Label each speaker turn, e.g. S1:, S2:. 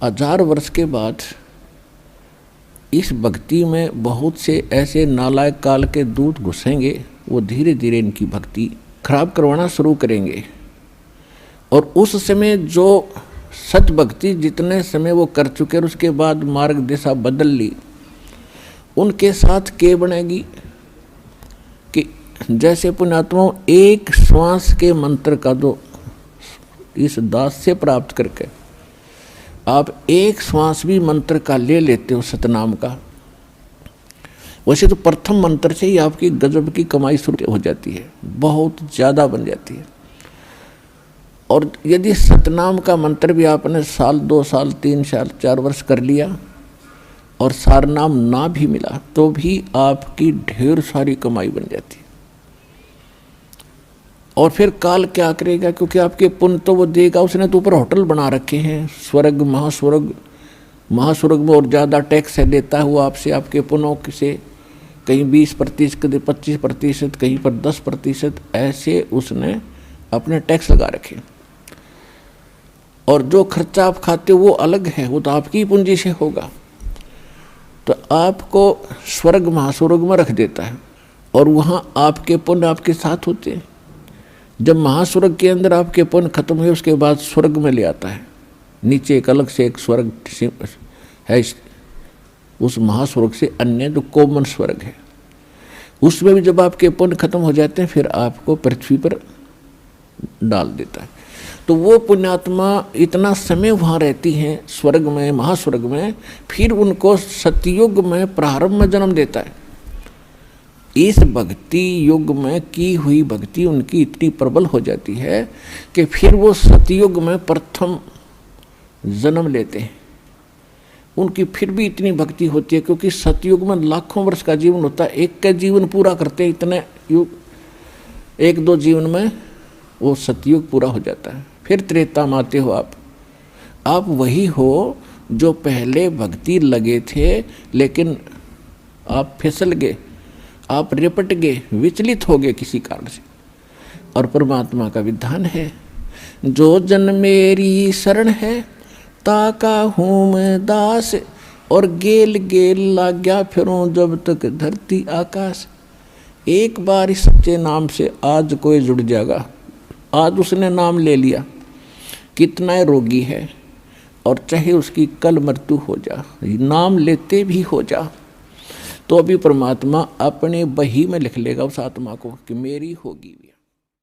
S1: 1000 वर्ष के बाद इस भक्ति में बहुत से ऐसे नालायक काल के दूत घुसेंगे, वो धीरे धीरे इनकी भक्ति खराब करवाना शुरू करेंगे। और उस समय जो सच भक्ति जितने समय वो कर चुके और उसके बाद मार्ग दिशा बदल ली, उनके साथ क्या बनेगी कि जैसे पुण्यात्माओं एक श्वास के मंत्र का जो इस दास से प्राप्त करके आप एक श्वास भी मंत्र का ले लेते हो सतनाम का, वैसे तो प्रथम मंत्र से ही आपकी गजब की कमाई शुरू हो जाती है, बहुत ज़्यादा बन जाती है। और यदि सतनाम का मंत्र भी आपने साल 2 साल 3 साल 4 वर्ष कर लिया और सारनाम ना भी मिला तो भी आपकी ढेर सारी कमाई बन जाती है। और फिर काल क्या करेगा, क्योंकि आपके पुण्य तो वो देगा, उसने तो ऊपर होटल बना रखे हैं, स्वर्ग महास्वर्ग, महास्वर्ग में और ज़्यादा टैक्स है देता हुआ आपसे, आपके पुण्यों से कहीं 20%, 25%, कहीं पर 10%, ऐसे उसने अपने टैक्स लगा रखे। और जो खर्चा आप खाते हो वो अलग है, वो तो आपकी पूंजी से होगा। तो आपको स्वर्ग महास्वर्ग में रख देता है और वहाँ आपके पुण्य आपके साथ होते हैं। जब महास्वर्ग के अंदर आपके पुण्य खत्म हुए उसके बाद स्वर्ग में ले आता है, नीचे एक अलग से एक स्वर्ग है, उस महास्वर्ग से अन्य जो कॉमन स्वर्ग है, उसमें भी जब आपके पुण्य खत्म हो जाते हैं फिर आपको पृथ्वी पर डाल देता है। तो वो पुण्यात्मा इतना समय वहाँ रहती हैं स्वर्ग में, महास्वर्ग में, फिर उनको सतयुग में प्रारंभ में जन्म देता है। इस भक्ति युग में की हुई भक्ति उनकी इतनी प्रबल हो जाती है कि फिर वो सतयुग में प्रथम जन्म लेते हैं। उनकी फिर भी इतनी भक्ति होती है क्योंकि सतयुग में लाखों वर्ष का जीवन होता है, एक का जीवन पूरा करते हैं इतने युग, 1-2 जीवन में वो सतयुग पूरा हो जाता है। फिर त्रेता में आते हो आप वही हो जो पहले भक्ति लगे थे, लेकिन आप फिसल गए, आप रिपट गए, विचलित हो गए किसी कारण से। और परमात्मा का विधान है, जो जन मेरी शरण है ताका हूँ मैं दास, और गेल गेल लाग्या फिरूं जब तक धरती आकाश। एक बार इस सच्चे नाम से आज कोई जुड़ जाएगा, आज उसने नाम ले लिया, कितना रोगी है और चाहे उसकी कल मृत्यु हो जा, नाम लेते भी हो जा, तो अभी परमात्मा अपने बही में लिख लेगा उस आत्मा को कि मेरी होगी।